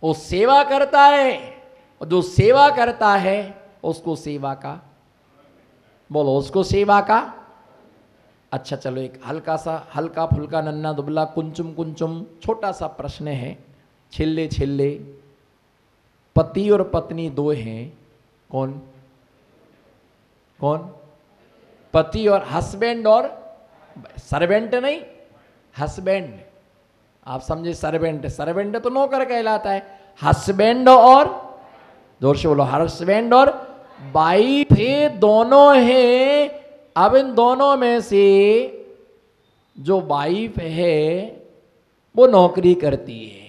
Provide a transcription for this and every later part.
वो सेवा करता है, और जो सेवा करता है उसको सेवा का, बोलो उसको सेवा का। अच्छा चलो एक हल्का फुल्का नन्ना दुबला कुंचुम कुंचुम छोटा सा प्रश्न है, छिल्ले छिल्ले। पति और पत्नी दो हैं, कौन कौन? पति और हस्बैंड और सर्वेंट नहीं, हस्बैंड। आप समझे? सर्वेंट, सर्वेंट तो नौकर कहलाता है। हस्बैंड और, जोर से बोलो, हस्बैंड और वाइफ है, दोनों हैं। अब इन दोनों में से जो वाइफ है वो नौकरी करती है।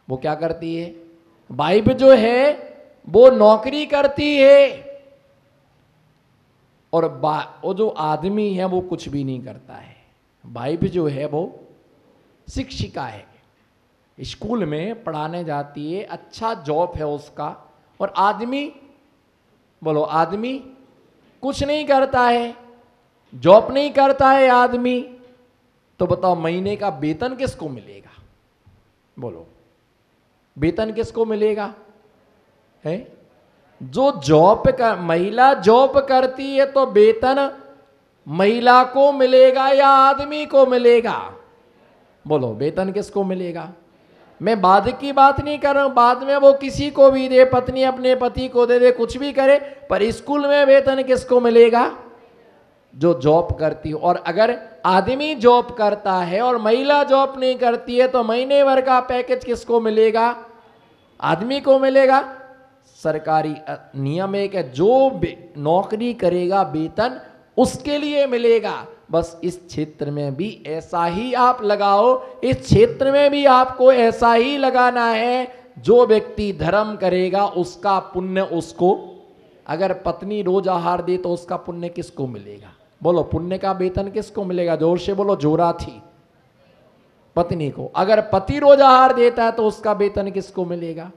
वो क्या करती है? वाइफ जो है वो नौकरी करती है, और वो जो आदमी है वो कुछ भी नहीं करता है। वाइफ जो है वो शिक्षिका है, स्कूल में पढ़ाने जाती है, अच्छा जॉब है उसका। और आदमी, बोलो, आदमी कुछ नहीं करता है, जॉब नहीं करता है आदमी। तो बताओ महीने का वेतन किसको मिलेगा? बोलो, वेतन किसको मिलेगा? है जो जॉब कर, महिला जॉब करती है तो वेतन महिला को मिलेगा या आदमी को मिलेगा? बोलो, वेतन किसको मिलेगा? मैं बाद की बात नहीं कर रहा हूं, बाद में वो किसी को भी दे, पत्नी अपने पति को दे, कुछ भी करे, पर स्कूल में वेतन किसको मिलेगा? जो जॉब करती हो। और अगर आदमी जॉब करता है और महिला जॉब नहीं करती है तो महीने भर का पैकेज किसको मिलेगा? आदमी को मिलेगा। सरकारी नियम है कि जो नौकरी करेगा वेतन उसके लिए मिलेगा। बस इस क्षेत्र में भी ऐसा ही आप लगाओ, इस क्षेत्र में भी आपको ऐसा ही लगाना है। जो व्यक्ति धर्म करेगा उसका पुण्य उसको, अगर पत्नी रोज आहार दे तो उसका पुण्य किसको मिलेगा? बोलो, पुण्य का वेतन किसको मिलेगा? जोर से बोलो, जोरा थी पत्नी को। अगर पति रोज आहार देता है तो उसका वेतन किसको मिलेगा?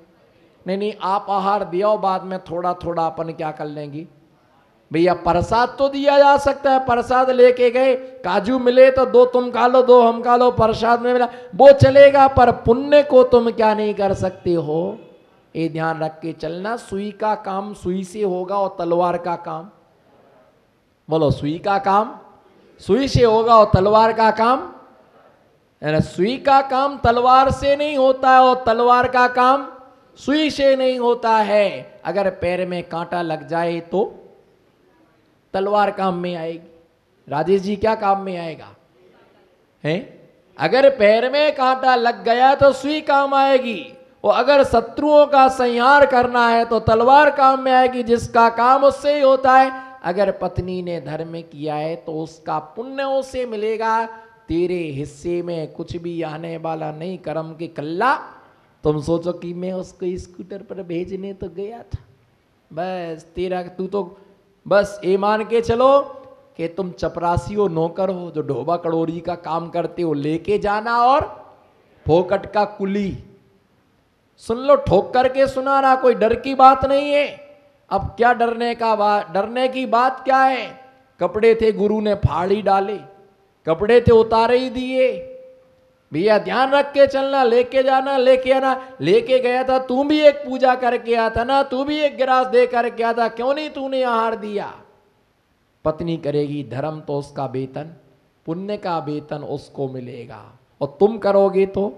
नहीं, आप आहार दिया, बाद में थोड़ा थोड़ा अपन क्या कर लेंगे भैया? प्रसाद तो दिया जा सकता है, प्रसाद लेके गए, काजू मिले तो दो तुम खा लो, दो हम खा लो, प्रसाद में मिला वो चलेगा, पर पुण्य को तुम क्या नहीं कर सकते हो? ये ध्यान रख के चलना। सुई का काम सुई से होगा और तलवार का काम, बोलो, सुई का काम सुई से होगा और तलवार का काम, सुई का काम तलवार से नहीं होता है और तलवार का काम सुई से नहीं होता है। अगर पैर में कांटा लग जाए तो तलवार काम में आएगी। राजेश जी, क्या काम में आएगा? हैं? अगर पैर में कांटा लग गया तो सुई काम आएगी, और अगर शत्रुओं का संहार करना है तो तलवार काम में आएगी, जिसका काम उससे ही होता है। अगर पत्नी ने धर्म किया है तो उसका पुण्य उसे मिलेगा, तेरे हिस्से में कुछ भी आने वाला नहीं। कर्म के कल्ला, तुम सोचो कि मैं उसको स्कूटर पर भेजने तो गया था, बस तेरा तू तो बस ये मान के चलो कि तुम चपरासी हो, नौकर हो, जो ढोबा कड़ोरी का काम करते हो, लेके जाना और फोकट का कुली। सुन लो, ठोक करके सुना रहा, कोई डर की बात नहीं है। अब क्या डरने का बात, डरने की बात क्या है? कपड़े थे गुरु ने फाड़ ही डाले, कपड़े थे उतारे ही दिए। भैया ध्यान रख के चलना, लेके जाना, लेके आना। लेके गया था, तू भी एक पूजा करके आया था ना, तू भी एक गिलास दे करके आया था, क्यों नहीं तूने आहार दिया? पत्नी करेगी धर्म तो उसका वेतन, पुण्य का वेतन उसको मिलेगा, और तुम करोगे तो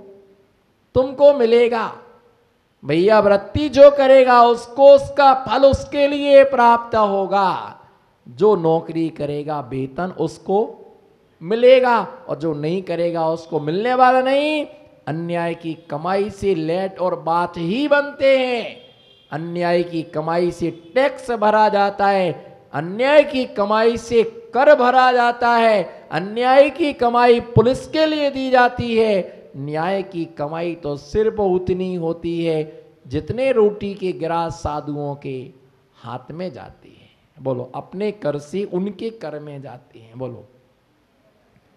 तुमको मिलेगा। भैया व्रती जो करेगा उसको उसका फल उसके लिए प्राप्त होगा। जो नौकरी करेगा वेतन उसको मिलेगा, और जो नहीं करेगा उसको मिलने वाला नहीं। अन्याय की कमाई से लेट और बात ही बनते हैं। अन्याय की कमाई से टैक्स भरा जाता है, अन्याय की कमाई से कर भरा जाता है, अन्याय की कमाई पुलिस के लिए दी जाती है। न्याय की कमाई तो सिर्फ उतनी होती है जितने रोटी के गिरास साधुओं के हाथ में जाती है। बोलो, अपने कर से उनके कर में जाती हैं। बोलो,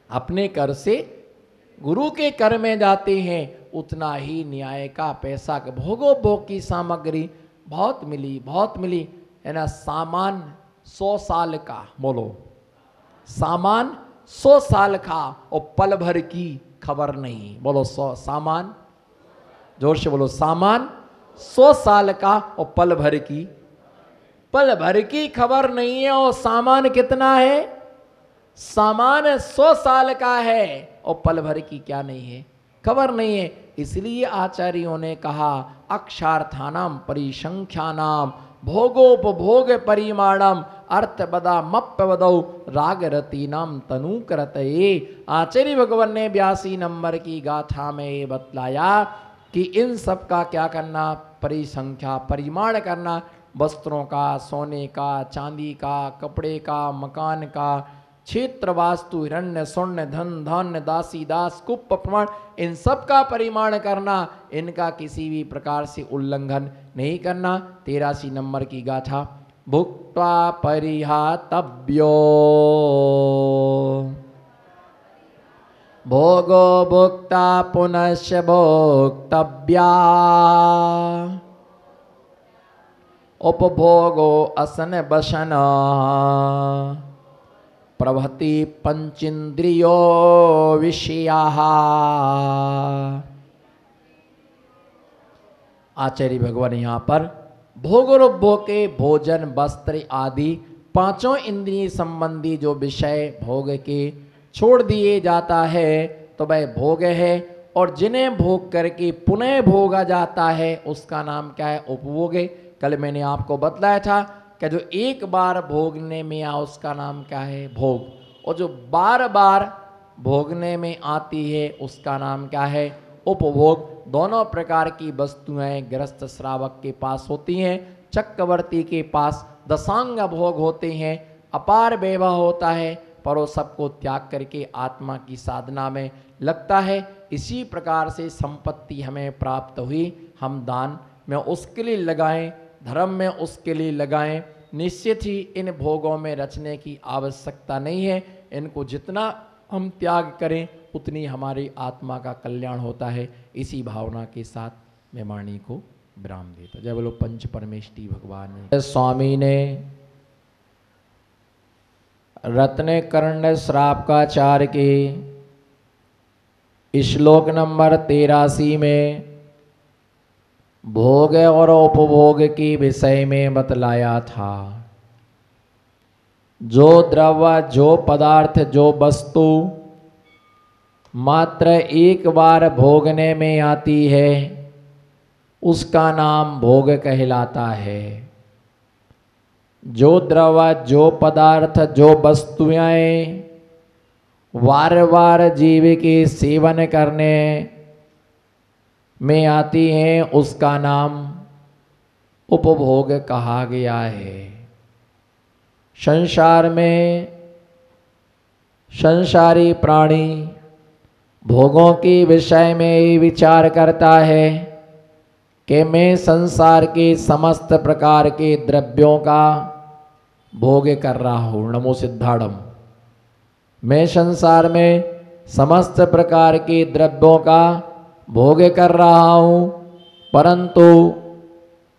अपने कर से गुरु के कर में जाते हैं, उतना ही न्याय का पैसा। भोगो भोग की सामग्री बहुत मिली, बहुत मिली, है ना। सामान 100 साल का, बोलो, सामान 100 साल का और पल भर की खबर नहीं। बोलो, 100 सामान, जोर से बोलो, सामान 100 साल का और पल भर की खबर नहीं है। और सामान कितना है? सामान 100 साल का है और पल भर की क्या नहीं है? खबर नहीं है। इसलिए आचार्यों ने कहा अक्षार्थानाम परिसंख्यानाम भोगोपभोग परिमाणम अर्थ बदा मप्य बदौ राग रति नाम तनु करतये। आचार्य भगवान ने 82 नंबर की गाथा में ये बतलाया कि इन सब का क्या करना? परिसंख्या, परिमाण करना। वस्त्रों का, सोने का, चांदी का, कपड़े का, मकान का, क्षेत्र, वास्तु, हिरण्य, स्वर्ण, धन, धान्य, दासी, दास, कुप, प्रमाण, इन सब का परिमाण करना। इनका किसी भी प्रकार से उल्लंघन नहीं करना। 83 नंबर की गाथा। भुक्त्वा परिहातव्यो भोगो भुक्ता पुनश्च भोक्तव्या उपभोगो असन बसन प्रभति पंचेन्द्रियो विषयाः। आचार्य भगवान यहाँ पर भोग और उपभोग के भोजन, वस्त्र आदि पांचों इंद्रिय संबंधी जो विषय भोग के छोड़ दिए जाता है तो वह भोग है। और जिन्हें भोग करके पुनः भोगा जाता है उसका नाम क्या है? उपभोग है। कल मैंने आपको बतलाया था कि जो एक बार भोगने में आ उसका नाम क्या है? भोग। और जो बार बार भोगने में आती है उसका नाम क्या है? उपभोग। दोनों प्रकार की वस्तुएं गृहस्थ श्रावक के पास होती हैं, चक्रवर्ती के पास दशांग भोग होते हैं, अपार वैभव होता है, पर वो सबको त्याग करके आत्मा की साधना में लगता है। इसी प्रकार से संपत्ति हमें प्राप्त हुई, हम दान में उसके लिए लगाएं, धर्म में उसके लिए लगाएं। निश्चित ही इन भोगों में रचने की आवश्यकता नहीं है। इनको जितना हम त्याग करें उतनी हमारी आत्मा का कल्याण होता है। इसी भावना के साथ मैं वाणी को विराम देता। जय बोलो पंच परमेष्टि भगवान। स्वामी ने रत्न कर्ण श्रावकाचार्य के श्लोक नंबर 83 में भोग और उपभोग के विषय में बतलाया था। जो द्रव्य, जो पदार्थ, जो वस्तु मात्र एक बार भोगने में आती है उसका नाम भोग कहलाता है। जो द्रव्य, जो पदार्थ, जो वस्तुएं बार बार जीव के सेवन करने में आती हैं उसका नाम उपभोग कहा गया है। संसार में संसारी प्राणी भोगों के विषय में विचार करता है कि मैं संसार के समस्त प्रकार के द्रव्यों का भोग कर रहा हूँ। नमो सिद्धाड़म। मैं संसार में समस्त प्रकार के द्रव्यों का भोग कर रहा हूँ, परंतु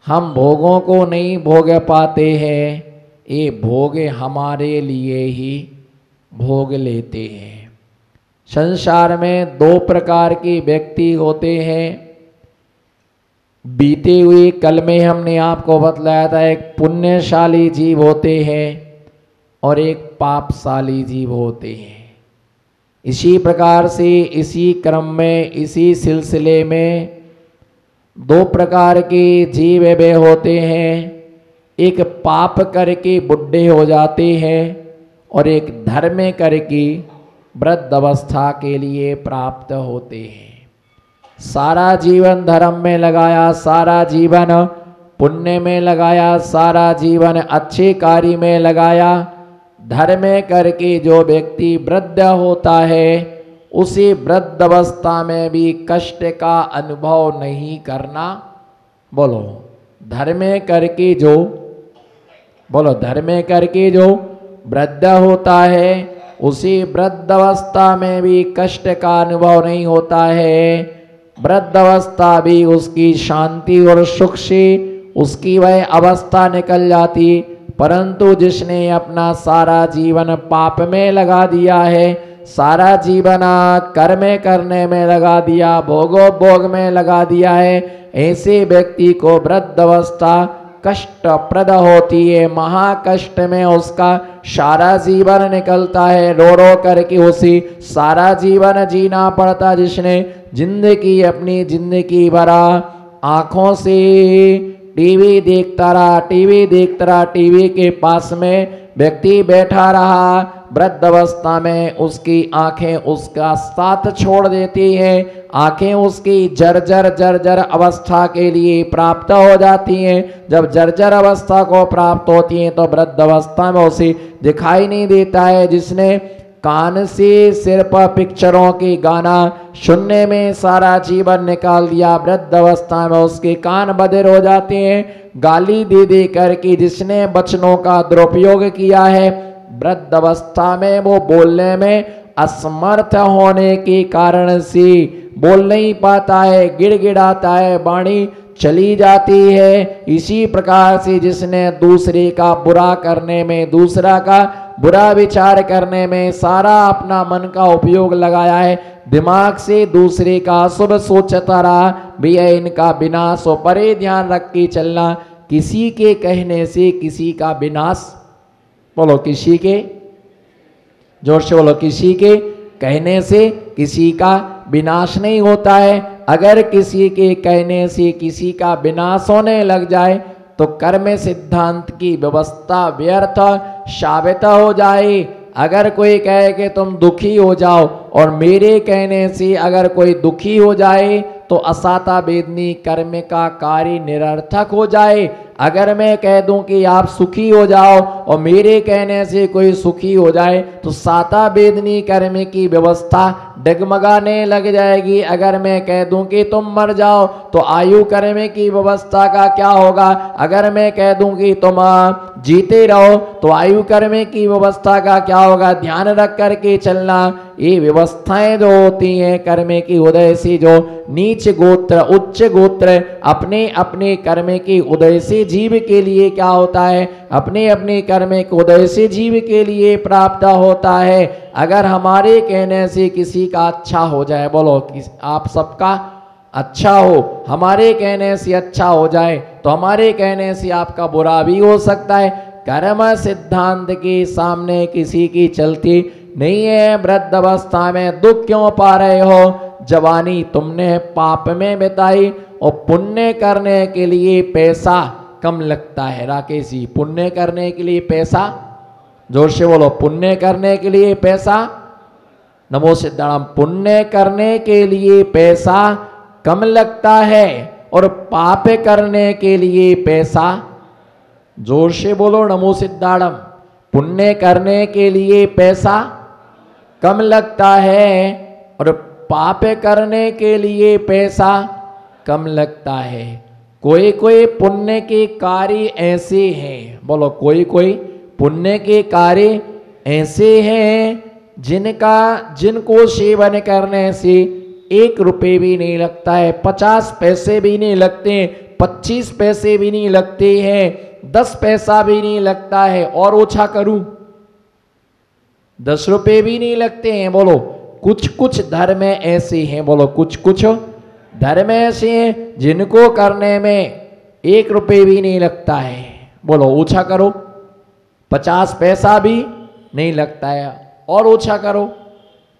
हम भोगों को नहीं भोग पाते हैं। ये भोग हमारे लिए ही भोग लेते हैं। संसार में दो प्रकार के व्यक्ति होते हैं। बीते हुए कल में हमने आपको बतलाया था, एक पुण्यशाली जीव होते हैं और एक पापशाली जीव होते हैं। इसी प्रकार से इसी क्रम में, इसी सिलसिले में दो प्रकार के जीव वे होते हैं। एक पाप करके बुढ़े हो जाते हैं और एक धर्म करके वृद्ध अवस्था के लिए प्राप्त होते हैं। सारा जीवन धर्म में लगाया, सारा जीवन पुण्य में लगाया, सारा जीवन अच्छे कार्य में लगाया। धर्म करके जो व्यक्ति वृद्ध होता है उसी वृद्ध अवस्था में भी कष्ट का अनुभव नहीं करना। बोलो धर्म करके जो, बोलो धर्म करके जो वृद्ध होता है उसी वृद्ध अवस्था में भी कष्ट का अनुभव नहीं होता है। वृद्ध अवस्था भी उसकी शांति और सुख से उसकी वह अवस्था निकल जाती। परंतु जिसने अपना सारा जीवन पाप में लगा दिया है, सारा जीवन कर्म करने में लगा दिया, भोगोपभोग में लगा दिया है, ऐसे व्यक्ति को वृद्धावस्था कष्टप्रद होती है। महाकष्ट में उसका सारा जीवन निकलता है, रो रो करके उसी सारा जीवन जीना पड़ता, जिसने जिंदगी अपनी जिंदगी भरा आंखों से टीवी देखता रहा, टीवी देखता रहा, टीवी के पास में व्यक्ति बैठा रहा, वृद्धावस्था में उसकी आंखें उसका साथ छोड़ देती हैं, आंखें उसकी जर्जर अवस्था के लिए प्राप्त हो जाती हैं। जब जर्जर अवस्था को प्राप्त होती हैं तो वृद्धावस्था में उसे दिखाई नहीं देता है। जिसने कान से सिर्फ पिक्चरों के गाना सुनने में सारा जीवन निकाल दिया, वृद्धावस्था में उसके कान बधिर हो जाते हैं, गाली दे दे करके जिसने वचनों का दुरुपयोग किया है, वृद्धावस्था में वो बोलने में असमर्थ होने के कारण से बोल नहीं पाता है, गिड़गिड़ाता है, वाणी चली जाती है। इसी प्रकार से जिसने दूसरे का बुरा करने में, दूसरा का बुरा विचार करने में सारा अपना मन का उपयोग लगाया है, दिमाग से दूसरे का शुभ सोचता रहा, भैया इनका विनाश हो, परे ध्यान रख के चलना, किसी के कहने से किसी का विनाश, बोलो किसी के, जोर से बोलो, किसी के कहने से किसी का विनाश नहीं होता है। अगर किसी के कहने से किसी का विनाश होने लग जाए तो कर्म सिद्धांत की व्यवस्था व्यर्थ साबित हो जाए। अगर कोई कहे कि तुम दुखी हो जाओ और मेरे कहने से अगर कोई दुखी हो जाए तो असाता वेदनी कर्म का कार्य निरर्थक हो जाए। अगर मैं कह दूं कि आप सुखी हो जाओ और मेरे कहने से कोई सुखी हो जाए तो साता वेदनी कर्म की व्यवस्था डगमगाने लग जाएगी। अगर मैं कह दूं कि तुम मर जाओ तो आयु कर्म की व्यवस्था का क्या होगा। अगर मैं कह दूं कि तुम जीते रहो तो आयु कर्म की व्यवस्था का क्या होगा। ध्यान रख करके चलना। ये व्यवस्थाएं जो होती हैं कर्म की उदय से, जो नीच गोत्र उच्च गोत्र अपने अपने कर्म के उदय से जीव के लिए क्या होता है, अपने अपने कर्म के उदय से जीव के लिए प्राप्त होता है। अगर हमारे कहने से किसी का अच्छा हो जाए, बोलो आप सबका अच्छा हो, हमारे कहने से अच्छा हो जाए तो हमारे कहने से आपका बुरा भी हो सकता है। कर्म सिद्धांत के सामने किसी की चलती नहीं है। वृद्ध अवस्था में दुख क्यों पा रहे हो। जवानी तुमने पाप में बिताई और पुण्य करने के लिए पैसा कम लगता है। राकेश जी, पुण्य करने के लिए पैसा, जोर से बोलो, पुण्य करने के लिए पैसा, नमो सिद्धाराम, पुण्य करने के लिए पैसा कम लगता है और पाप करने के लिए पैसा, जोर से बोलो नमो सिद्धाराम, पुण्य करने के लिए पैसा कम लगता है और पाप करने के लिए पैसा कम लगता है। कोई कोई पुण्य के कार्य ऐसे हैं, बोलो कोई कोई पुण्य के कार्य ऐसे हैं जिनको सेवन करने से 1 रुपये भी नहीं लगता है, 50 पैसे भी नहीं लगते, 25 पैसे भी नहीं लगते हैं, 10 पैसा भी नहीं लगता है। और ओछा करूं 10 रुपये भी नहीं लगते हैं। बोलो कुछ कुछ धर्म ऐसे हैं, बोलो कुछ कुछ धर्म ऐसे हैं जिनको करने में 1 रुपये भी नहीं लगता है। बोलो ओछा करो, 50 पैसा भी नहीं लगता है। और ओछा करो,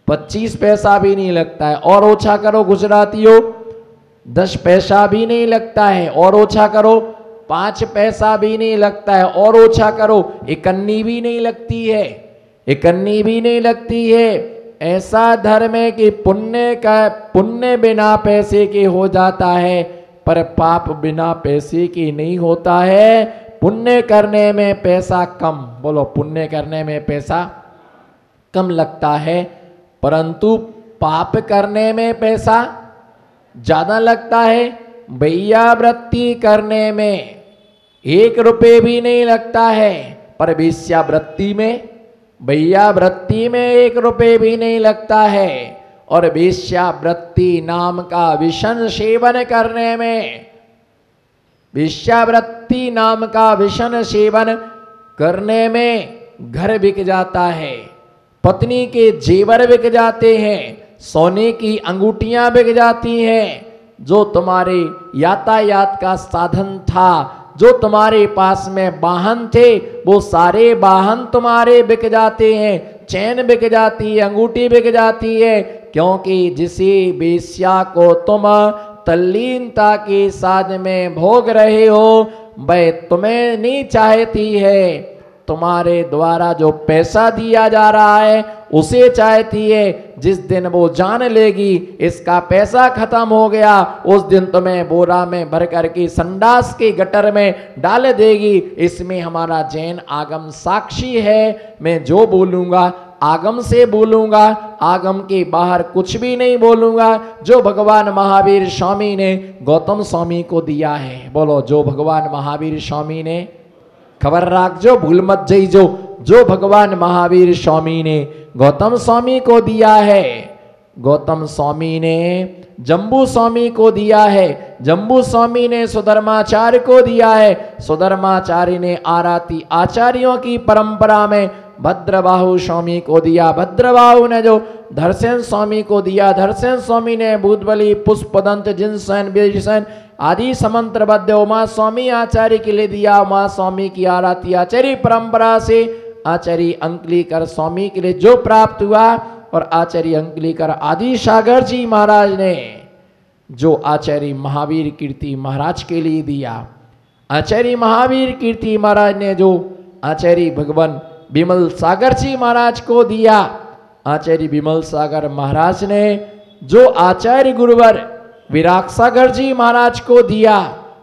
25 पैसा भी नहीं लगता है। और ओछा करो गुजरातियों, 10 पैसा भी नहीं लगता है। और ओछा करो, 5 पैसा भी नहीं लगता है। और ओछा करो, 1 अन्नी भी नहीं लगती है, 1 अन्नी भी नहीं लगती है। ऐसा धर्म है कि पुण्य बिना पैसे के हो जाता है पर पाप बिना पैसे के नहीं होता है। पुण्य करने में पैसा कम, बोलो पुण्य करने में पैसा कम लगता है, परंतु पाप करने में पैसा ज्यादा लगता है। भैया वृत्ति करने में 1 रुपये भी नहीं लगता है, पर वेश्यावृत्ति में, भैया वृत्ति में 1 रुपये भी नहीं लगता है। और वेश्यावृत्ति नाम का विषण सेवन करने में, वेश्यावृत्ति नाम का विषण सेवन करने में घर बिक जाता है, पत्नी के जेवर बिक जाते हैं, सोने की अंगूठियां बिक जाती हैं, जो तुम्हारे यातायात का साधन था, जो तुम्हारे पास में वाहन थे, वो सारे वाहन तुम्हारे बिक जाते हैं, चैन बिक जाती है, अंगूठी बिक जाती है, क्योंकि जिसे वेश्या को तुम तल्लीनता के साथ में भोग रहे हो वह तुम्हें नहीं चाहती है, तुम्हारे द्वारा जो पैसा दिया जा रहा है उसे चाहती है। जिस दिन वो जान लेगी इसका पैसा खत्म हो गया, उस दिन तुम्हें बोरा में भर करके संडास के गटर में डाल देगी। इसमें हमारा जैन आगम साक्षी है। मैं जो बोलूंगा आगम से बोलूंगा, आगम के बाहर कुछ भी नहीं बोलूंगा। जो भगवान महावीर स्वामी ने गौतम स्वामी को दिया है, बोलो जो भगवान महावीर स्वामी ने, खबर राख जो भूल मत जइजो, जो भगवान महावीर स्वामी ने गौतम स्वामी को दिया है, गौतम स्वामी ने जम्बू स्वामी को दिया है, जम्बू स्वामी ने सुधर्माचार्य को दिया है, सुधर्माचार्य ने आराती आचार्यों की परंपरा में भद्रबाहु स्वामी को दिया, भद्रबाहु ने जो धरसेन स्वामी को दिया, धरसेन स्वामी ने भूतबली पुष्पदंत जिनसेन बीजसेन आदि समंत्रबद्ध उमा स्वामी आचार्य के लिए दिया। उमा स्वामी की आराती आचार्य परंपरा से आचार्य अंकलीकर स्वामी के लिए जो प्राप्त हुआ, और आचार्य अंकलीकर आदि सागर जी महाराज ने जो आचार्य महावीर कीर्ति महाराज के लिए दिया, आचार्य महावीर कीर्ति महाराज ने जो आचार्य भगवान विमल सागर जी महाराज को दिया, आचार्य विमल सागर महाराज ने जो आचार्य गुरुवर विराग सागर जी महाराज को दिया,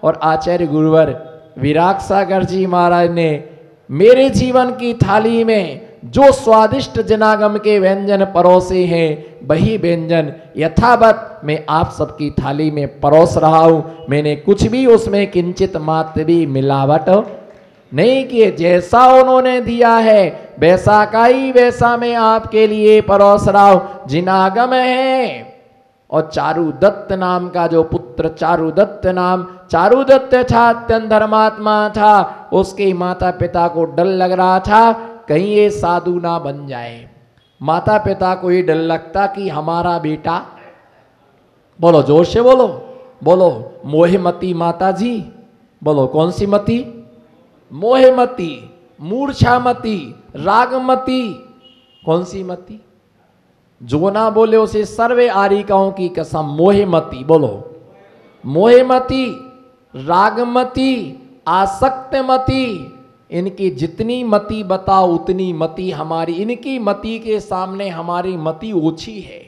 और आचार्य गुरुवर विराग सागर जी महाराज ने मेरे जीवन की थाली में जो स्वादिष्ट जनागम के व्यंजन परोसे हैं, वही व्यंजन यथावत मैं आप सबकी थाली में परोस रहा हूं। मैंने कुछ भी उसमें किंचित मात्र भी मिलावट नहीं किए, जैसा उन्होंने दिया है वैसा का ही वैसा मैं आपके लिए परोस रहा हूं। जिनागम है, और चारुदत्त नाम का जो पुत्र, चारुदत्त नाम, चारुदत्त था, अत्यंत धर्मात्मा था, उसके माता पिता को डर लग रहा था कहीं ये साधु ना बन जाए। माता पिता को ये डर लगता कि हमारा बेटा, बोलो जोर से बोलो, बोलो मोहमती माता जी, बोलो कौन सी मती, मोहमती, मूर्छामती, रागमती, कौन सी मती, जो ना बोले उसे सर्वे आरिकाओं की कसम, मोहमती, बोलो मोहमती, रागमती, आसक्तमती, इनकी जितनी मति बताओ उतनी मति हमारी, इनकी मति के सामने हमारी मति ओछी है।